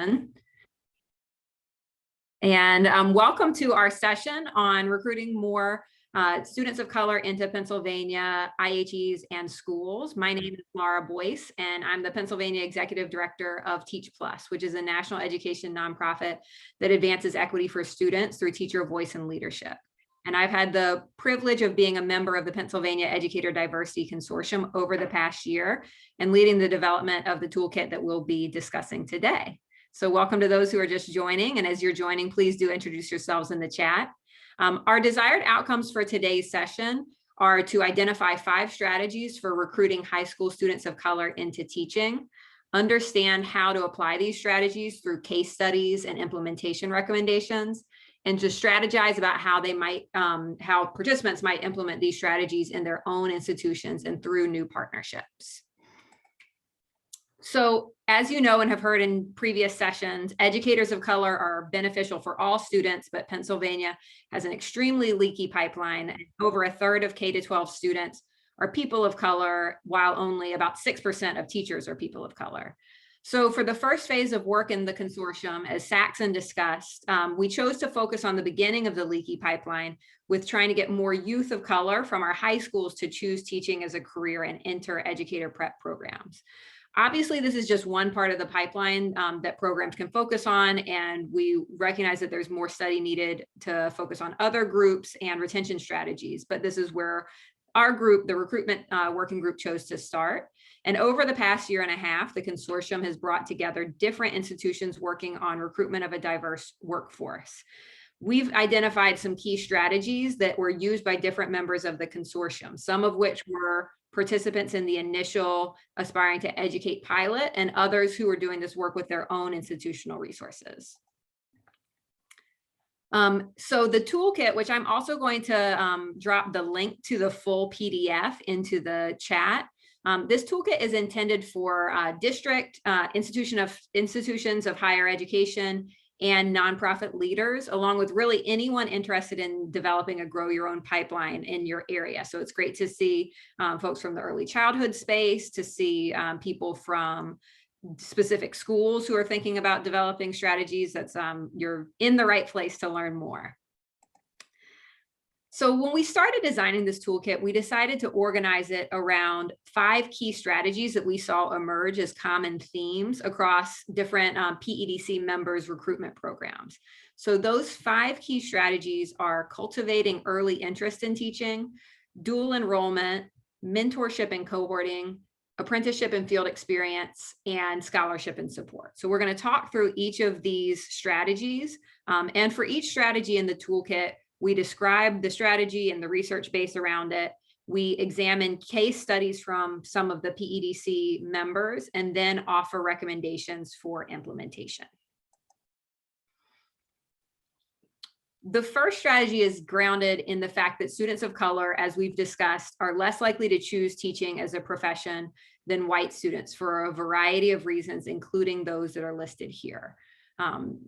session. And welcome to our session on recruiting more students of color into Pennsylvania IHEs and schools. My name is Laura Boyce, and I'm the Pennsylvania Executive Director of Teach Plus, which is a national education nonprofit that advances equity for students through teacher voice and leadership. And I've had the privilege of being a member of the Pennsylvania Educator Diversity Consortium over the past year and leading the development of the toolkit that we'll be discussing today. So welcome to those who are just joining. And as you're joining, please do introduce yourselves in the chat. Our desired outcomes for today's session are to identify 5 strategies for recruiting high school students of color into teaching, understand how to apply these strategies through case studies and implementation recommendations, and to strategize about how they might, how participants might implement these strategies in their own institutions and through new partnerships. So, as you know and have heard in previous sessions, educators of color are beneficial for all students, but Pennsylvania has an extremely leaky pipeline. Over a third of K-12 students are people of color, while only about 6% of teachers are people of color. So for the first phase of work in the consortium, as Saxon discussed, we chose to focus on the beginning of the leaky pipeline with trying to get more youth of color from our high schools to choose teaching as a career and enter educator prep programs. Obviously, this is just one part of the pipeline that programs can focus on, and we recognize that there's more study needed to focus on other groups and retention strategies, but this is where our group, the Recruitment working group, chose to start. And over the past year and a half, the consortium has brought together different institutions working on recruitment of a diverse workforce. We've identified some key strategies that were used by different members of the consortium, some of which were participants in the initial Aspiring to Educate pilot, and others who are doing this work with their own institutional resources. So the toolkit, which I'm also going to drop the link to the full PDF into the chat. This toolkit is intended for district, institutions of higher education, and nonprofit leaders, along with really anyone interested in developing a grow your own pipeline in your area. So it's great to see folks from the early childhood space, to see people from specific schools who are thinking about developing strategies. That's you're in the right place to learn more. So when we started designing this toolkit, we decided to organize it around 5 key strategies that we saw emerge as common themes across different PEDC members' recruitment programs. So those 5 key strategies are cultivating early interest in teaching, dual enrollment, mentorship and cohorting, apprenticeship and field experience, and scholarship and support. So we're going to talk through each of these strategies. And for each strategy in the toolkit, we describe the strategy and the research base around it. We examine case studies from some of the PEDC members and then offer recommendations for implementation. The first strategy is grounded in the fact that students of color, as we've discussed, are less likely to choose teaching as a profession than white students for a variety of reasons, including those that are listed here.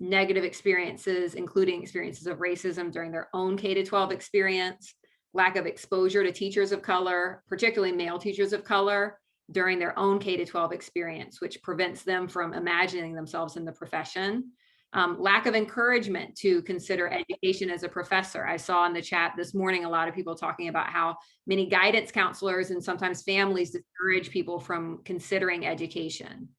Negative experiences, including experiences of racism during their own K-12 experience, lack of exposure to teachers of color, particularly male teachers of color, during their own K-12 experience, which prevents them from imagining themselves in the profession. Lack of encouragement to consider education as a professor. I saw in the chat this morning a lot of people talking about how many guidance counselors and sometimes families discourage people from considering education.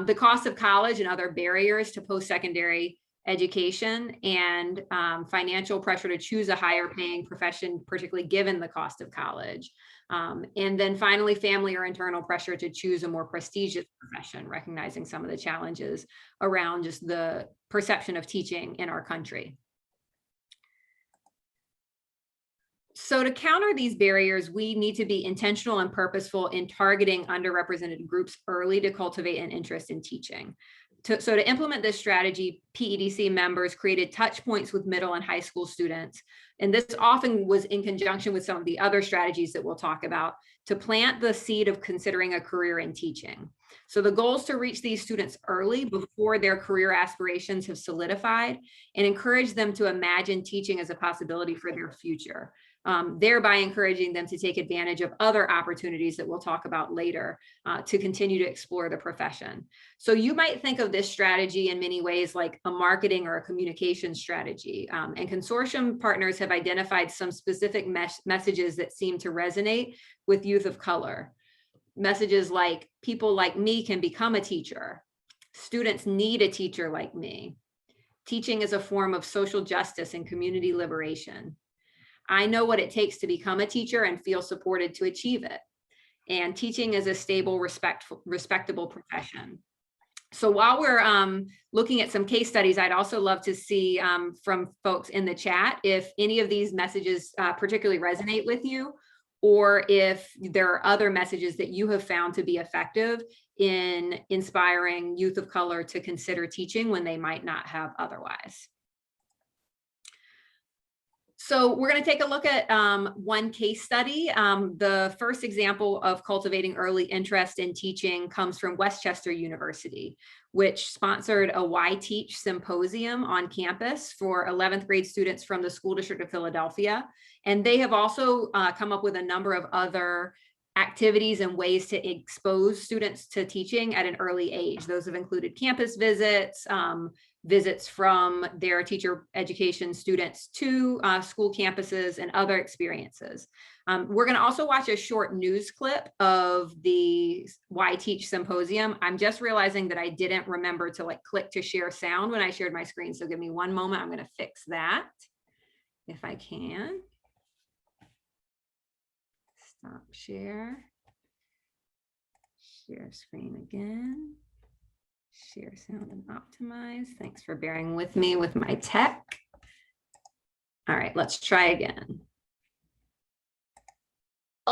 The cost of college and other barriers to post-secondary education, and financial pressure to choose a higher paying profession, particularly given the cost of college. And then finally, family or internal pressure to choose a more prestigious profession, recognizing some of the challenges around just the perception of teaching in our country. So to counter these barriers, we need to be intentional and purposeful in targeting underrepresented groups early to cultivate an interest in teaching. So to implement this strategy, PEDC members created touch points with middle and high school students. And this often was in conjunction with some of the other strategies that we'll talk about to plant the seed of considering a career in teaching. So the goal is to reach these students early before their career aspirations have solidified and encourage them to imagine teaching as a possibility for their future. thereby encouraging them to take advantage of other opportunities that we'll talk about later to continue to explore the profession. So you might think of this strategy in many ways like a marketing or a communication strategy. And consortium partners have identified some specific messages that seem to resonate with youth of color. Messages like, people like me can become a teacher. Students need a teacher like me. Teaching is a form of social justice and community liberation. I know what it takes to become a teacher and feel supported to achieve it. And teaching is a stable, respectable profession. So while we're looking at some case studies, I'd also love to see from folks in the chat if any of these messages particularly resonate with you, or if there are other messages that you have found to be effective in inspiring youth of color to consider teaching when they might not have otherwise. So we're going to take a look at one case study. The first example of cultivating early interest in teaching comes from Westchester University, which sponsored a Why Teach symposium on campus for 11th grade students from the School District of Philadelphia. And they have also come up with a number of other activities and ways to expose students to teaching at an early age. Those have included campus visits, visits from their teacher education students to school campuses, and other experiences. We're going to also watch a short news clip of the Why Teach symposium. I'm just realizing that I didn't remember to click to share sound when I shared my screen. So give me one moment. I'm going to fix that if I can. Stop share. Share screen again. Share sound and optimize. Thanks for bearing with me with my tech. All right, let's try again.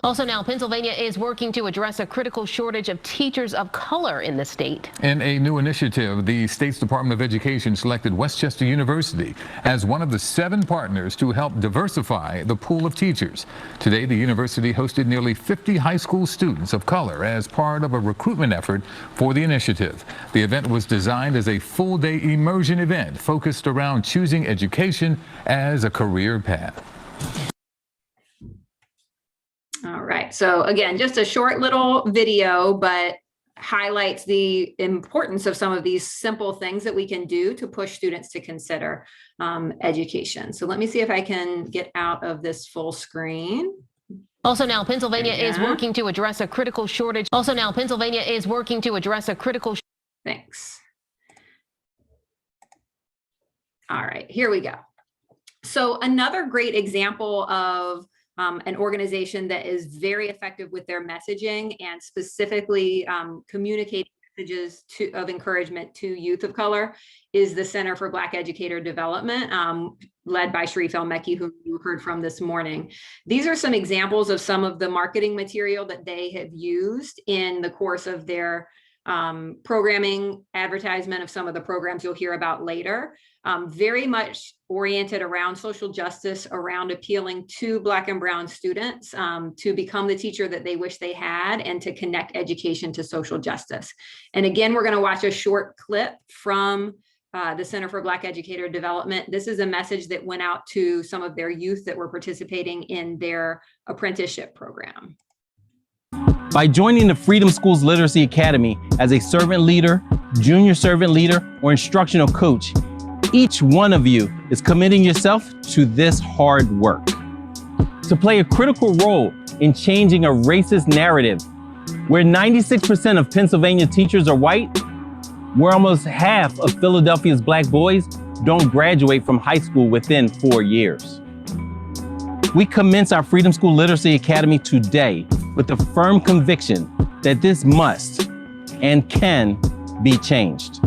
Also now, Pennsylvania is working to address a critical shortage of teachers of color in the state. In a new initiative, the state's Department of Education selected Westchester University as one of the 7 partners to help diversify the pool of teachers. Today, the university hosted nearly 50 high school students of color as part of a recruitment effort for the initiative. The event was designed as a full-day immersion event focused around choosing education as a career path. All right, so again, just a short little video, but highlights the importance of some of these simple things that we can do to push students to consider education. So let me see if I can get out of this full screen. Also now, Pennsylvania is working to address a critical shortage. Also now, Pennsylvania is working to address a critical. Thanks. All right, here we go. So another great example of an organization that is very effective with their messaging and specifically communicating messages of encouragement to youth of color is the Center for Black Educator Development, led by Sharif El-Mekki, who you heard from this morning. These are some examples of some of the marketing material that they have used in the course of their programming, advertisement of some of the programs you'll hear about later. Very much oriented around social justice, around appealing to Black and Brown students to become the teacher that they wish they had and to connect education to social justice. And again, we're going to watch a short clip from the Center for Black Educator Development. This is a message that went out to some of their youth that were participating in their apprenticeship program. By joining the Freedom Schools Literacy Academy as a servant leader, junior servant leader, or instructional coach, each one of you is committing yourself to this hard work. To play a critical role in changing a racist narrative, where 96% of Pennsylvania teachers are white, where almost half of Philadelphia's Black boys don't graduate from high school within 4 years. We commence our Freedom School Literacy Academy today with the firm conviction that this must and can be changed.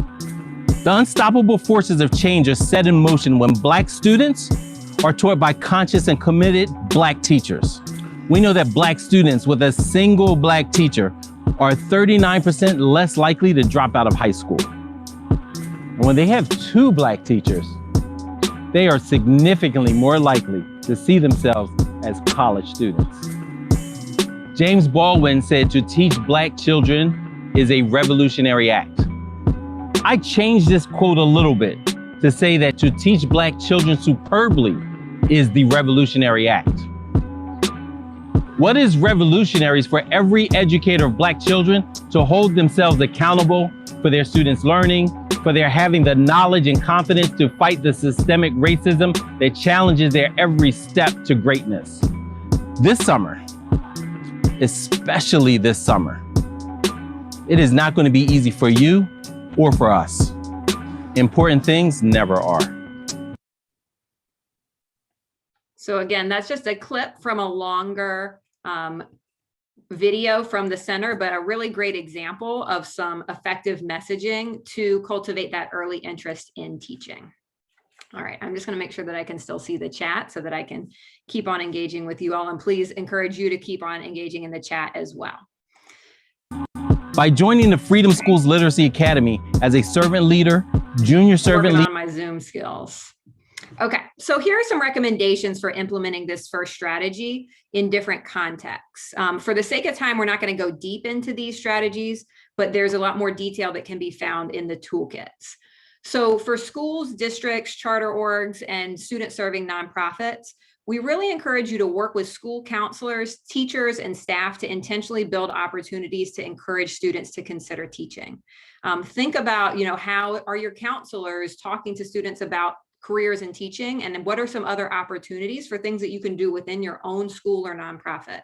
The unstoppable forces of change are set in motion when Black students are taught by conscious and committed Black teachers. We know that Black students with a single Black teacher are 39% less likely to drop out of high school. And when they have 2 Black teachers, they are significantly more likely to see themselves as college students. James Baldwin said to teach Black children is a revolutionary act. I changed this quote a little bit to say that to teach Black children superbly is the revolutionary act. What is revolutionary is for every educator of Black children to hold themselves accountable for their students' learning, for their having the knowledge and confidence to fight the systemic racism that challenges their every step to greatness. This summer, especially this summer, it is not going to be easy for you or for us. Important things never are. So again, that's just a clip from a longer video from the center, but a really great example of some effective messaging to cultivate that early interest in teaching. All right, I'm just going to make sure that I can still see the chat so that I can keep on engaging with you all, and please encourage you to keep on engaging in the chat as well. By joining the Freedom Schools Literacy Academy as a servant leader, junior servant leader. On my Zoom skills. Okay, so here are some recommendations for implementing this first strategy in different contexts. For the sake of time, we're not going to go deep into these strategies, but there's a lot more detail that can be found in the toolkits. So for schools, districts, charter orgs, and student-serving nonprofits, we really encourage you to work with school counselors, teachers, and staff to intentionally build opportunities to encourage students to consider teaching. Think about, how are your counselors talking to students about careers in teaching, and what are some other opportunities for things that you can do within your own school or nonprofit.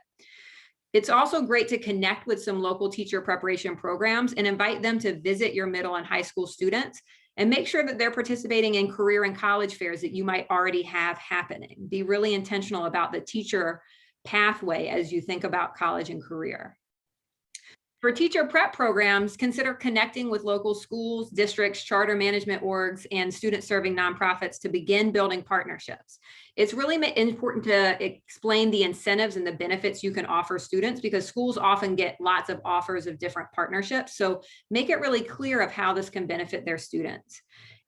It's also great to connect with some local teacher preparation programs and invite them to visit your middle and high school students and make sure that they're participating in career and college fairs that you might already have happening. Be really intentional about the teacher pathway as you think about college and career. For teacher prep programs, consider connecting with local schools, districts, charter management orgs, and student-serving nonprofits to begin building partnerships. It's really important to explain the incentives and the benefits you can offer students, because schools often get lots of offers of different partnerships. So make it really clear of how this can benefit their students.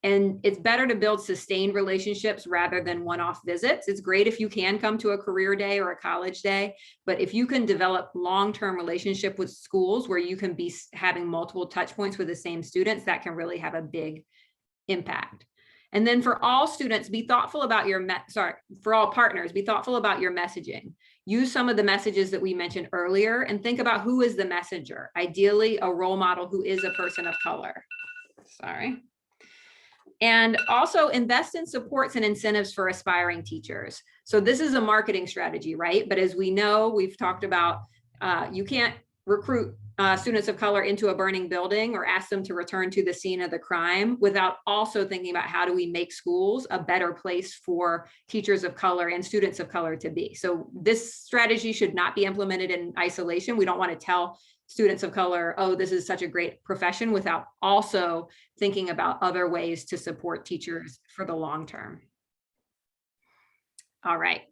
And it's better to build sustained relationships rather than one-off visits. It's great if you can come to a career day or a college day, but if you can develop long-term relationship with schools where you can be having multiple touch points with the same students, that can really have a big impact. And then for all students, be thoughtful about for all partners, be thoughtful about your messaging. Use some of the messages that we mentioned earlier and think about who is the messenger. Ideally, a role model who is a person of color. And also invest in supports and incentives for aspiring teachers. So this is a marketing strategy, right? But as we know, we've talked about, you can't recruit students of color into a burning building or ask them to return to the scene of the crime without also thinking about how do we make schools a better place for teachers of color and students of color to be. So this strategy should not be implemented in isolation. We don't want to tell students of color, oh, this is such a great profession, without also thinking about other ways to support teachers for the long term. All right.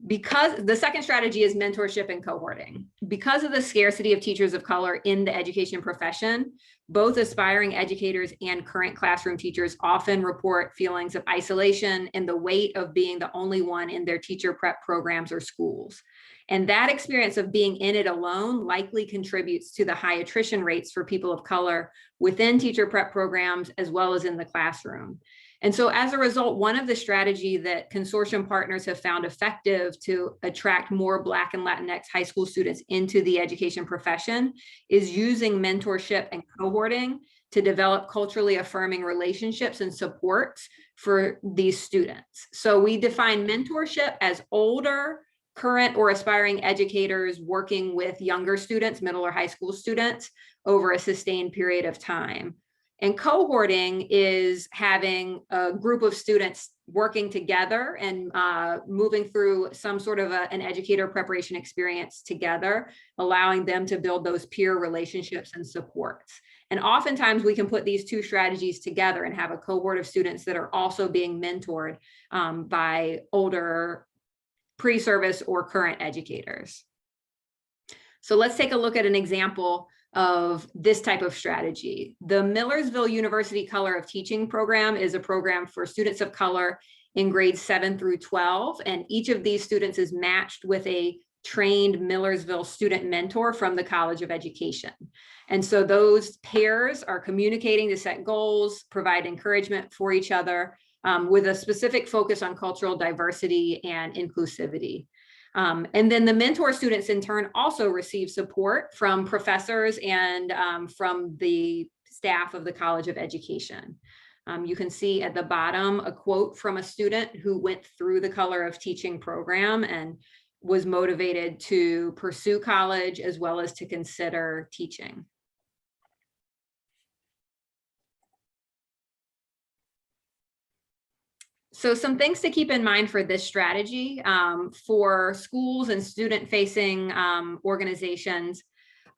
Because the second strategy is mentorship and cohorting. Because of the scarcity of teachers of color in the education profession, both aspiring educators and current classroom teachers often report feelings of isolation and the weight of being the only one in their teacher prep programs or schools. And that experience of being in it alone likely contributes to the high attrition rates for people of color within teacher prep programs, as well as in the classroom. And so as a result, one of the strategies that consortium partners have found effective to attract more Black and Latinx high school students into the education profession is using mentorship and cohorting to develop culturally affirming relationships and supports for these students. So we define mentorship as older, current or aspiring educators working with younger students, middle or high school students, over a sustained period of time. And cohorting is having a group of students working together and moving through some sort of an educator preparation experience together, allowing them to build those peer relationships and supports. And oftentimes we can put these two strategies together and have a cohort of students that are also being mentored by older pre-service or current educators. So let's take a look at an example of this type of strategy. The Millersville University Color of Teaching program is a program for students of color in grades 7 through 12. And each of these students is matched with a trained Millersville student mentor from the College of Education. And so those pairs are communicating to set goals, provide encouragement for each other with a specific focus on cultural diversity and inclusivity. And then the mentor students in turn also receive support from professors and from the staff of the College of Education. You can see at the bottom a quote from a student who went through the Color of Teaching program and was motivated to pursue college as well as to consider teaching. So some things to keep in mind for this strategy for schools and student-facing organizations.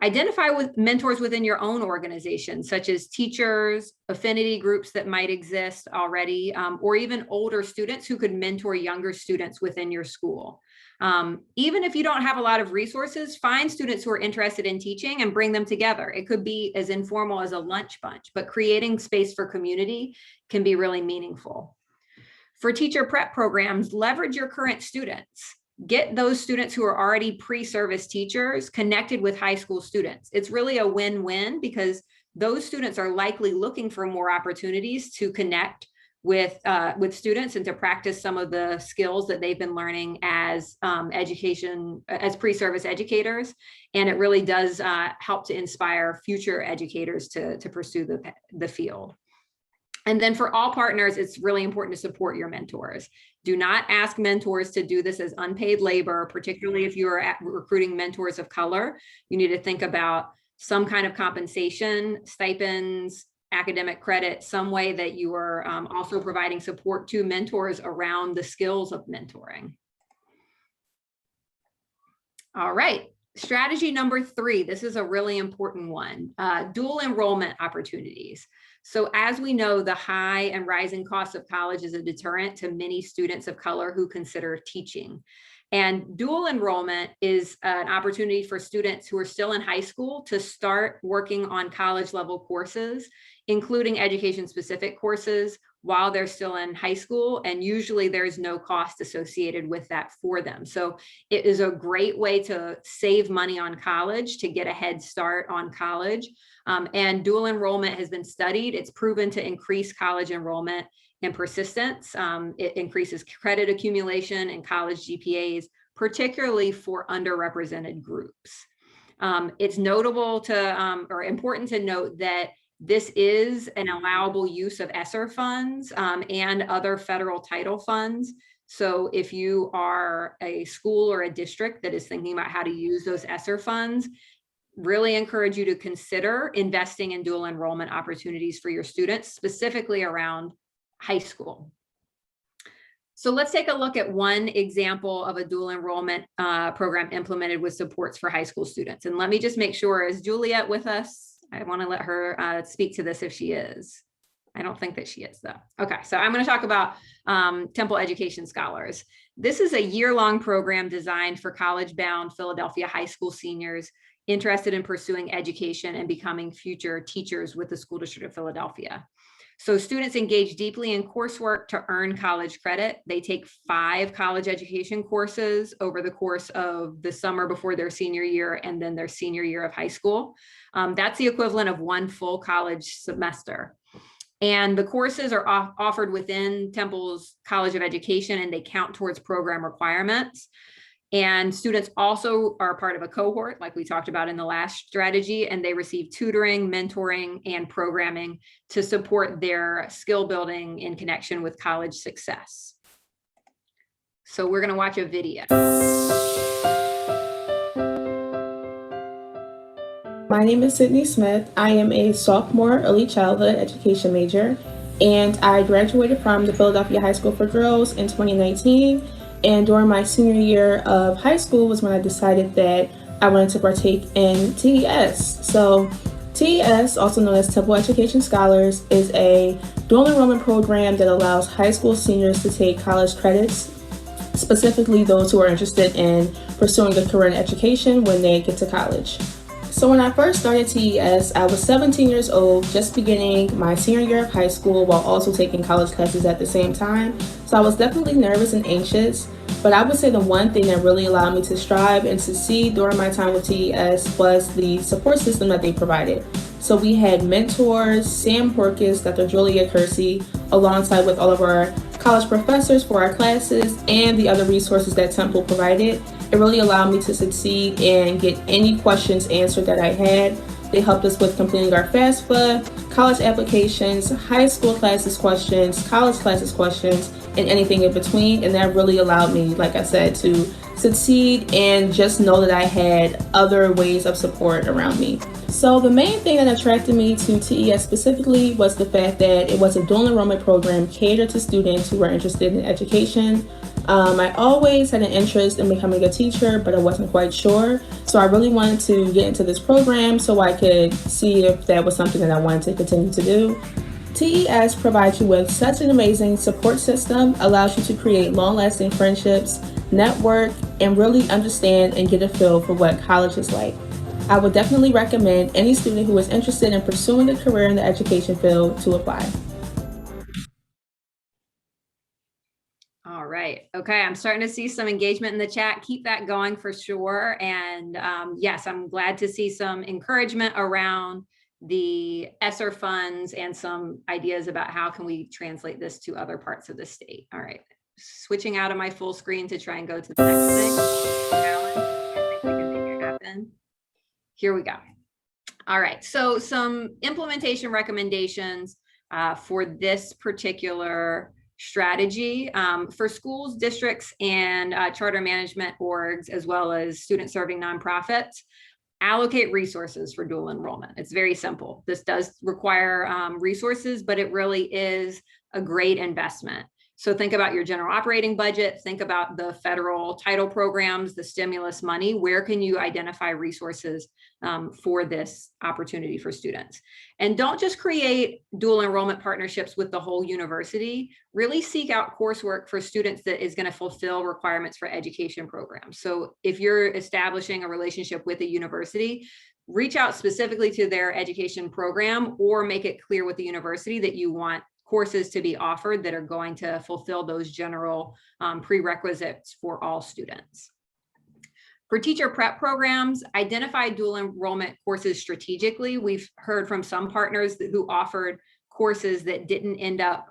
Identify with mentors within your own organization, such as teachers, affinity groups that might exist already, or even older students who could mentor younger students within your school. Even if you don't have a lot of resources, find students who are interested in teaching and bring them together. It could be as informal as a lunch bunch, but creating space for community can be really meaningful. For teacher prep programs, leverage your current students. Get those students who are already pre-service teachers connected with high school students. It's really a win-win because those students are likely looking for more opportunities to connect with students and to practice some of the skills that they've been learning as pre-service educators. And it really does help to inspire future educators to pursue the field. And then for all partners, it's really important to support your mentors. Do not ask mentors to do this as unpaid labor, particularly if you are recruiting mentors of color. You need to think about some kind of compensation, stipends, academic credit, some way that you are also providing support to mentors around the skills of mentoring. All right. Strategy number 3, this is a really important one, dual enrollment opportunities. So as we know, the high and rising cost of college is a deterrent to many students of color who consider teaching. And dual enrollment is an opportunity for students who are still in high school to start working on college level courses, including education-specific courses while they're still in high school. And usually there's no cost associated with that for them. So it is a great way to save money on college, to get a head start on college. And dual enrollment has been studied. It's proven to increase college enrollment and persistence. It increases credit accumulation and college GPAs, particularly for underrepresented groups. It's notable to, or important to note that this is an allowable use of ESSER funds and other federal title funds. So if you are a school or a district that is thinking about how to use those ESSER funds, really encourage you to consider investing in dual enrollment opportunities for your students, specifically around high school. So let's take a look at one example of a dual enrollment program implemented with supports for high school students. And let me just make sure, is Juliet with us? I want to let her speak to this if she is. I don't think that she is though. Okay, so I'm going to talk about Temple Education Scholars. This is a year-long program designed for college-bound Philadelphia high school seniors interested in pursuing education and becoming future teachers with the School District of Philadelphia. So students engage deeply in coursework to earn college credit. They take 5 college education courses over the course of the summer before their senior year and then their senior year of high school. That's the equivalent of 1 full college semester. And the courses are offered within Temple's College of Education, and they count towards program requirements. And students also are part of a cohort, like we talked about in the last strategy, and they receive tutoring, mentoring, and programming to support their skill building in connection with college success. So we're going to watch a video. My name is Sydney Smith. I am a sophomore early childhood education major, and I graduated from the Philadelphia High School for Girls in 2019. And during my senior year of high school was when I decided that I wanted to partake in TES. So TES, also known as Temple Education Scholars, is a dual enrollment program that allows high school seniors to take college credits, specifically those who are interested in pursuing a career in education when they get to college. So when I first started TES, I was 17 years old, just beginning my senior year of high school while also taking college classes at the same time. So I was definitely nervous and anxious, but I would say the one thing that really allowed me to strive and succeed during my time with TES was the support system that they provided. So we had mentors, Sam Porkis, Dr. Julia Kersey, alongside with all of our college professors for our classes and the other resources that Temple provided. It really allowed me to succeed and get any questions answered that I had. They helped us with completing our FAFSA, college applications, high school classes questions, college classes questions, and anything in between. And that really allowed me, like I said, to succeed and just know that I had other ways of support around me. So the main thing that attracted me to TES specifically was the fact that it was a dual enrollment program catered to students who were interested in education. I always had an interest in becoming a teacher, but I wasn't quite sure. So I really wanted to get into this program so I could see if that was something that I wanted to continue to do. TES provides you with such an amazing support system, allows you to create long-lasting friendships, network, and really understand and get a feel for what college is like. I would definitely recommend any student who is interested in pursuing a career in the education field to apply. All right. Okay. I'm starting to see some engagement in the chat. Keep that going for sure. And yes, I'm glad to see some encouragement around the ESSER funds and some ideas about how can we translate this to other parts of the state. All right. Switching out of my full screen to try and go to the next thing. I think we can make it happen. Here we go. All right. So some implementation recommendations for this particular strategy for schools, districts, and charter management orgs, as well as student serving nonprofits. Allocate resources for dual enrollment. It's very simple. This does require resources, but it really is a great investment. So think about your general operating budget, think about the federal title programs, the stimulus money. Where can you identify resources for this opportunity for students? And don't just create dual enrollment partnerships with the whole university. Really seek out coursework for students that is going to fulfill requirements for education programs. So if you're establishing a relationship with a university, reach out specifically to their education program or make it clear with the university that you want courses to be offered that are going to fulfill those general prerequisites for all students. For teacher prep programs, identify dual enrollment courses strategically. We've heard from some partners who offered courses that didn't end up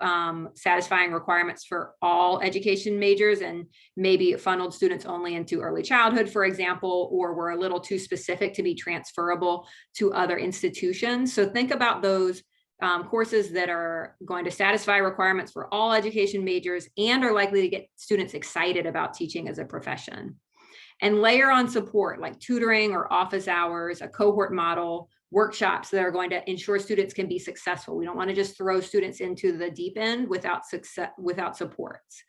satisfying requirements for all education majors and maybe funneled students only into early childhood, for example, or were a little too specific to be transferable to other institutions. So think about those courses that are going to satisfy requirements for all education majors and are likely to get students excited about teaching as a profession. And layer on support like tutoring or office hours, a cohort model, workshops that are going to ensure students can be successful. We don't want to just throw students into the deep end without supports.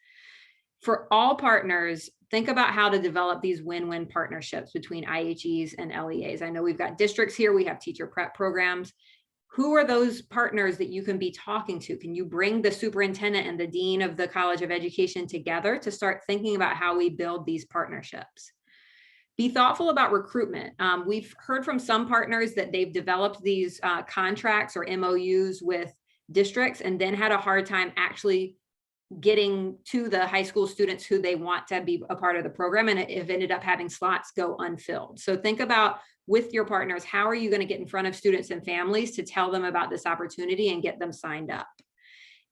For all partners, think about how to develop these win-win partnerships between IHEs and LEAs. I know we've got districts here, we have teacher prep programs. Who are those partners that you can be talking to? Can you bring the superintendent and the dean of the College of Education together to start thinking about how we build these partnerships? Be thoughtful about recruitment. We've heard from some partners that they've developed these contracts or MOUs with districts and then had a hard time actually getting to the high school students who they want to be a part of the program and have ended up having slots go unfilled. So think about with your partners, how are you going to get in front of students and families to tell them about this opportunity and get them signed up?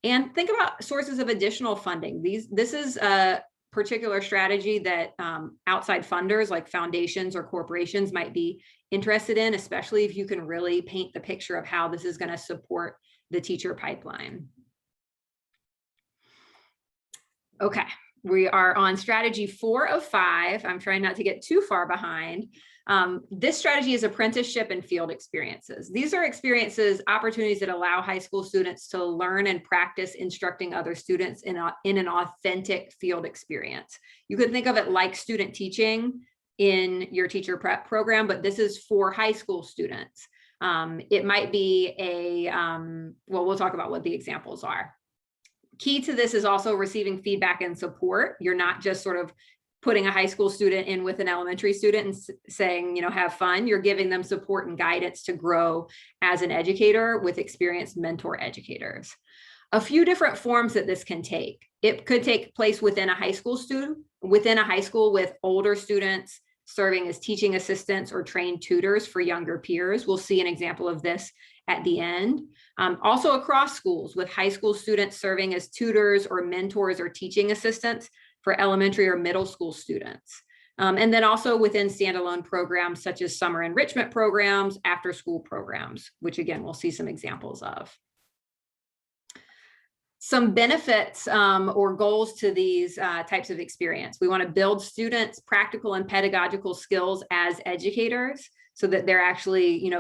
And think about sources of additional funding. This is a particular strategy that outside funders like foundations or corporations might be interested in, especially if you can really paint the picture of how this is going to support the teacher pipeline. Okay, we are on strategy 4 of 5. I'm trying not to get too far behind. This strategy is apprenticeship and field experiences. These are experiences, opportunities that allow high school students to learn and practice instructing other students in an authentic field experience. You could think of it like student teaching in your teacher prep program, but this is for high school students. It might be well, we'll talk about what the examples are. Key to this is also receiving feedback and support. You're not just sort of putting a high school student in with an elementary student and saying, you know, have fun. You're giving them support and guidance to grow as an educator with experienced mentor educators. A few different forms that this can take. It could take place within a high school with older students serving as teaching assistants or trained tutors for younger peers. We'll see an example of this at the end. Also across schools with high school students serving as tutors or mentors or teaching assistants for elementary or middle school students. And then also within standalone programs such as summer enrichment programs, after school programs, which again, we'll see some examples of. Some benefits or goals to these types of experience. We want to build students' practical and pedagogical skills as educators so that they're actually,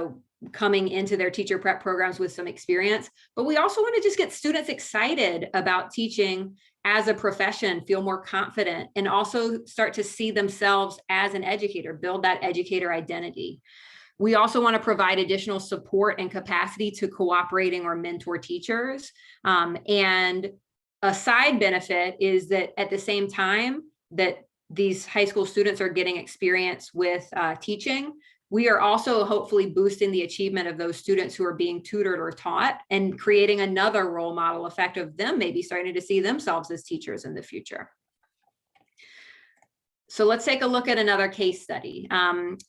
coming into their teacher prep programs with some experience. But we also want to just get students excited about teaching as a profession, feel more confident, and also start to see themselves as an educator, build that educator identity. We also want to provide additional support and capacity to cooperating or mentor teachers. And a side benefit is that at the same time that these high school students are getting experience with teaching, we are also hopefully boosting the achievement of those students who are being tutored or taught and creating another role model effect of them maybe starting to see themselves as teachers in the future. So let's take a look at another case study.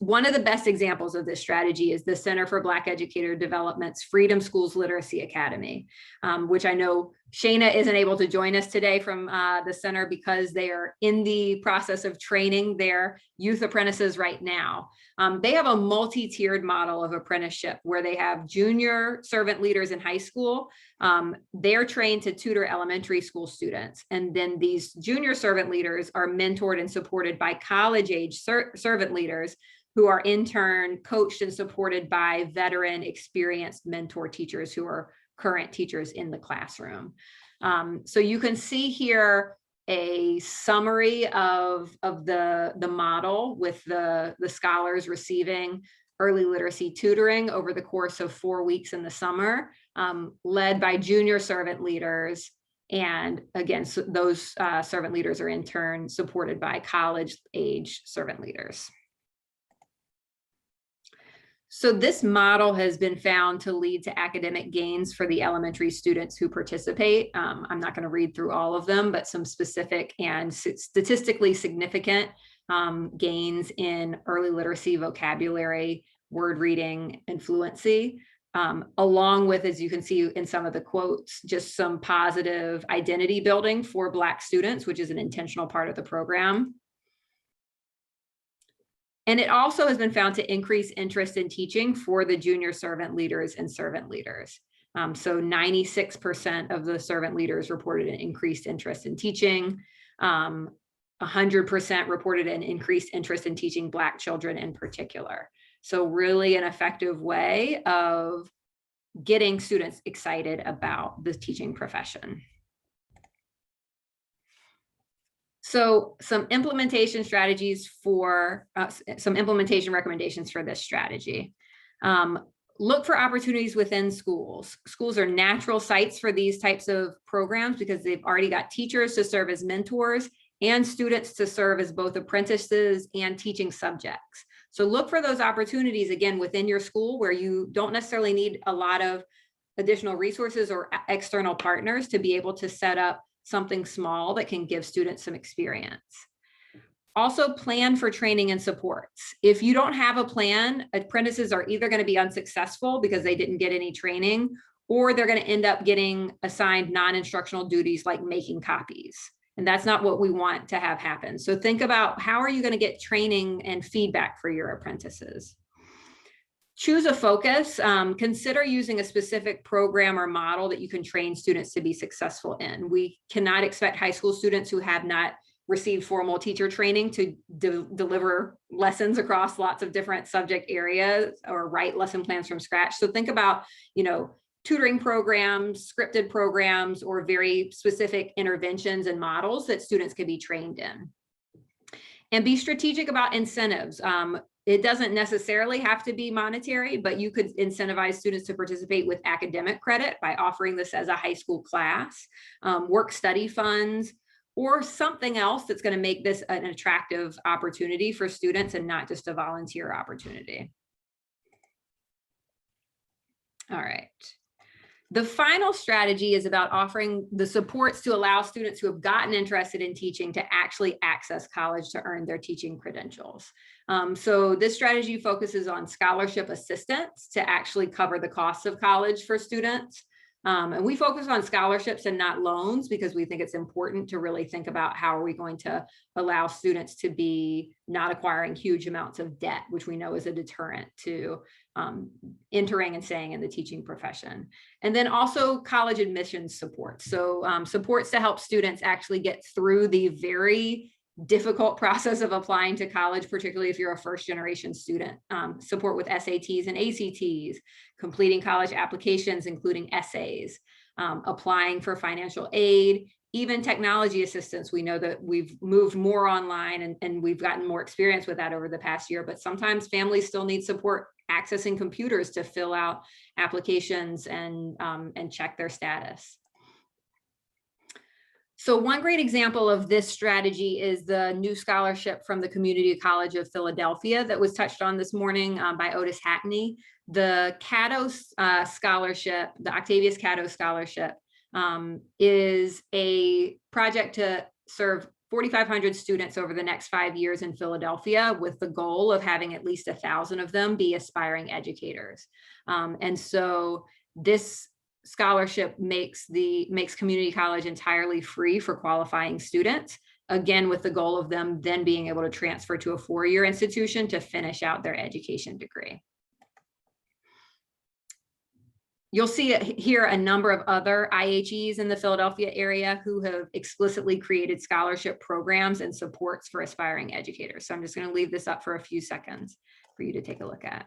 One of the best examples of this strategy is the Center for Black Educator Development's Freedom Schools Literacy Academy, which I know Shayna isn't able to join us today from the center because they are in the process of training their youth apprentices right now. They have a multi-tiered model of apprenticeship where they have junior servant leaders in high school. They're trained to tutor elementary school students. And then these junior servant leaders are mentored and supported by college-age servant leaders who are in turn coached and supported by veteran experienced mentor teachers who are current teachers in the classroom. So you can see here a summary of the model with the scholars receiving early literacy tutoring over the course of 4 weeks in the summer, led by junior servant leaders. And again, so those servant leaders are in turn supported by college-age servant leaders. So this model has been found to lead to academic gains for the elementary students who participate. I'm not going to read through all of them, but some specific and statistically significant gains in early literacy, vocabulary, word reading, and fluency, along with, as you can see in some of the quotes, just some positive identity building for Black students, which is an intentional part of the program. And it also has been found to increase interest in teaching for the junior servant leaders and servant leaders. So 96% of the servant leaders reported an increased interest in teaching. 100% reported an increased interest in teaching Black children in particular. So really an effective way of getting students excited about the teaching profession. So some implementation strategies for, some implementation recommendations for this strategy. Look for opportunities within schools. Schools are natural sites for these types of programs because they've already got teachers to serve as mentors and students to serve as both apprentices and teaching subjects. So look for those opportunities, again, within your school where you don't necessarily need a lot of additional resources or external partners to be able to set up something small that can give students some experience. Also plan for training and supports. If you don't have a plan, apprentices are either going to be unsuccessful because they didn't get any training, or they're going to end up getting assigned non-instructional duties like making copies. And that's not what we want to have happen. So think about how are you going to get training and feedback for your apprentices. Choose a focus. Consider using a specific program or model that you can train students to be successful in. We cannot expect high school students who have not received formal teacher training to deliver lessons across lots of different subject areas or write lesson plans from scratch. So think about, tutoring programs, scripted programs, or very specific interventions and models that students can be trained in. And be strategic about incentives. It doesn't necessarily have to be monetary, but you could incentivize students to participate with academic credit by offering this as a high school class, work study funds, or something else that's going to make this an attractive opportunity for students and not just a volunteer opportunity. All right. The final strategy is about offering the supports to allow students who have gotten interested in teaching to actually access college to earn their teaching credentials. So this strategy focuses on scholarship assistance to actually cover the costs of college for students. And we focus on scholarships and not loans because we think it's important to really think about how are we going to allow students to be not acquiring huge amounts of debt, which we know is a deterrent to entering and staying in the teaching profession. And then also college admissions support. So supports to help students actually get through the very difficult process of applying to college, particularly if you're a first generation student. Support with SATs and ACTs, completing college applications, including essays, applying for financial aid, even technology assistance. We know that we've moved more online and we've gotten more experience with that over the past year, but sometimes families still need support accessing computers to fill out applications and check their status. So one great example of this strategy is the new scholarship from the Community College of Philadelphia that was touched on this morning by Otis Hackney. The Cato scholarship, the Octavius Cato scholarship, is a project to serve 4,500 students over the next 5 years in Philadelphia, with the goal of having at least 1,000 of them be aspiring educators. And so this scholarship makes community college entirely free for qualifying students, again, with the goal of them then being able to transfer to a 4-year institution to finish out their education degree. You'll see here a number of other IHEs in the Philadelphia area who have explicitly created scholarship programs and supports for aspiring educators. So I'm just going to leave this up for a few seconds for you to take a look at.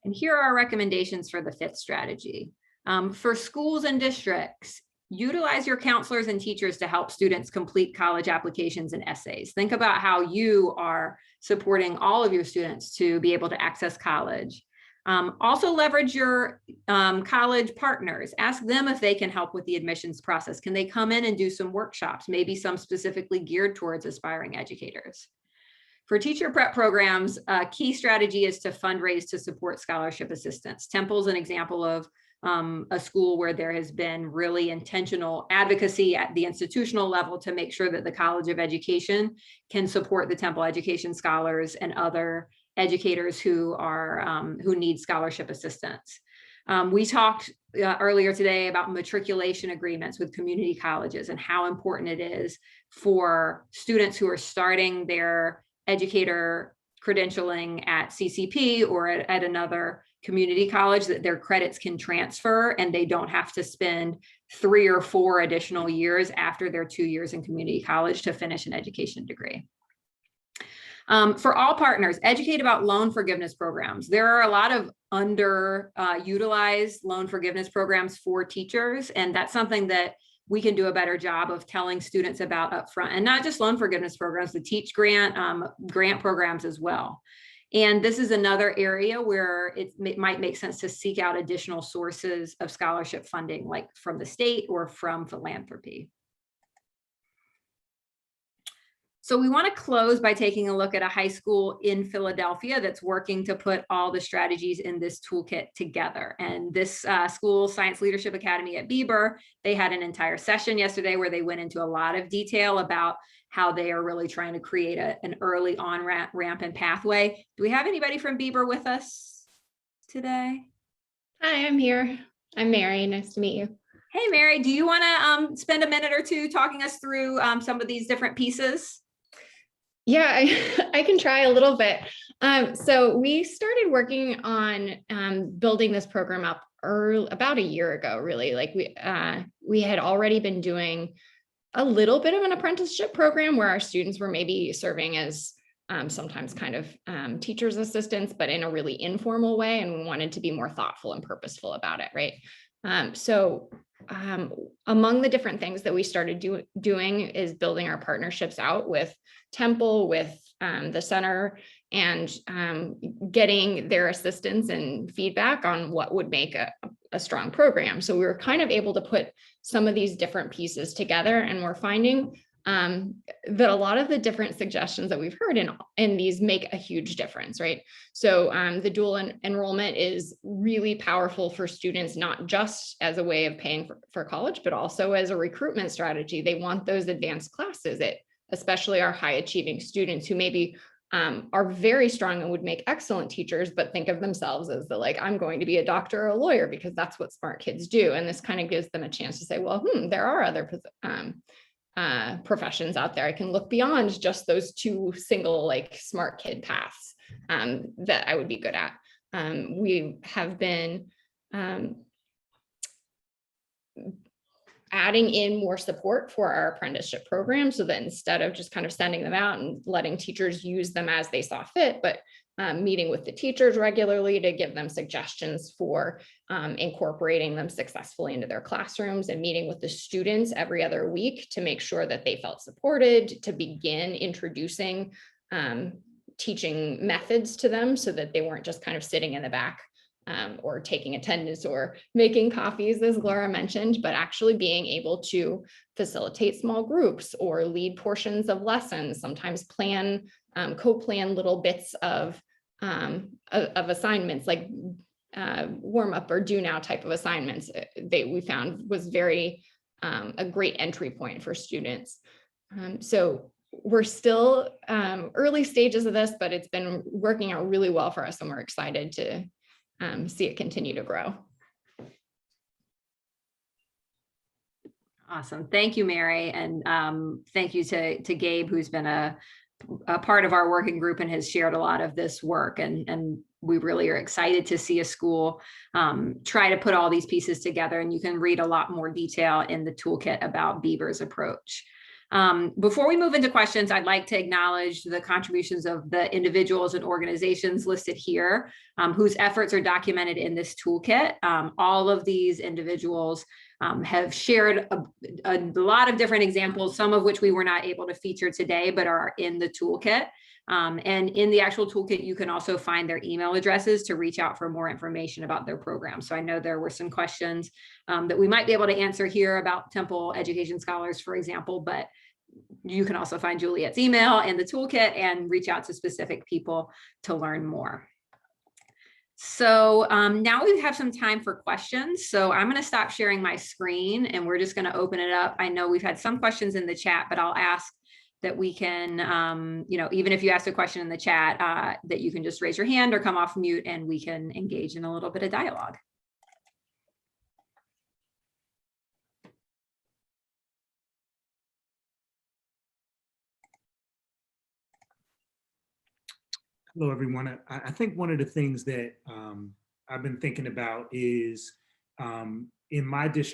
And here are our recommendations for the 5th strategy. For schools and districts, utilize your counselors and teachers to help students complete college applications and essays. Think about how you are supporting all of your students to be able to access college. Also leverage your college partners. Ask them if they can help with the admissions process. Can they come in and do some workshops, maybe some specifically geared towards aspiring educators? For teacher prep programs, a key strategy is to fundraise to support scholarship assistance. Temple's an example of a school where there has been really intentional advocacy at the institutional level to make sure that the College of Education can support the Temple Education Scholars and other educators who need scholarship assistance. We talked earlier today about matriculation agreements with community colleges and how important it is for students who are starting their educator credentialing at CCP or at another community college that their credits can transfer and they don't have to spend 3 or 4 additional years after their 2 years in community college to finish an education degree. For all partners, educate about loan forgiveness programs. There are a lot of underutilized loan forgiveness programs for teachers, and that's something that we can do a better job of telling students about upfront, and not just loan forgiveness programs, the Teach Grant, grant programs as well. And this is another area where it might make sense to seek out additional sources of scholarship funding, like from the state or from philanthropy. So we want to close by taking a look at a high school in Philadelphia that's working to put all the strategies in this toolkit together. And this school, Science Leadership Academy at Bieber, they had an entire session yesterday where they went into a lot of detail about how they are really trying to create an early on ramp and pathway. Do we have anybody from Bieber with us today? Hi, I'm here. I'm Mary. Nice to meet you. Hey, Mary, do you want to spend a minute or two talking us through some of these different pieces? Yeah, I can try a little bit. So we started working on building this program up about a year ago, really. Like we had already been doing a little bit of an apprenticeship program where our students were maybe serving as sometimes kind of teacher's assistants, but in a really informal way. And we wanted to be more thoughtful and purposeful about it, right? So among the different things that we started doing is building our partnerships out with Temple, with the center, and getting their assistance and feedback on what would make a strong program. So we were kind of able to put some of these different pieces together, and we're finding that a lot of the different suggestions that we've heard in these make a huge difference, right? So the dual enrollment is really powerful for students, not just as a way of paying for college, but also as a recruitment strategy. They want those advanced classes, especially our high achieving students who maybe are very strong and would make excellent teachers, but think of themselves as I'm going to be a doctor or a lawyer because that's what smart kids do. And this kind of gives them a chance to say, well, there are other professions out there. I can look beyond just those two single smart kid paths that I would be good at. We have been adding in more support for our apprenticeship program so that instead of just kind of sending them out and letting teachers use them as they saw fit, but meeting with the teachers regularly to give them suggestions for incorporating them successfully into their classrooms, and meeting with the students every other week to make sure that they felt supported, to begin introducing teaching methods to them so that they weren't just kind of sitting in the back or taking attendance or making copies, as Laura mentioned, but actually being able to facilitate small groups or lead portions of lessons, sometimes plan, co-plan little bits of assignments like warm up or do now type of assignments. We found was very a great entry point for students. So we're still early stages of this, but it's been working out really well for us, and we're excited to see it continue to grow. Awesome. Thank you, Mary. And thank you to Gabe, who's been a part of our working group and has shared a lot of this work. And we really are excited to see a school try to put all these pieces together. And you can read a lot more detail in the toolkit about Beaver's approach. Before we move into questions, I'd like to acknowledge the contributions of the individuals and organizations listed here, whose efforts are documented in this toolkit. All of these individuals have shared a lot of different examples, some of which we were not able to feature today, but are in the toolkit. And in the actual toolkit, you can also find their email addresses to reach out for more information about their program. So I know there were some questions that we might be able to answer here about Temple Education Scholars, for example, but you can also find Juliet's email in the toolkit and reach out to specific people to learn more. So now we have some time for questions. So I'm going to stop sharing my screen and we're just going to open it up. I know we've had some questions in the chat, but I'll ask that we can, even if you ask a question in the chat, that you can just raise your hand or come off mute and we can engage in a little bit of dialogue. Hello, everyone. I think one of the things that I've been thinking about is in my district,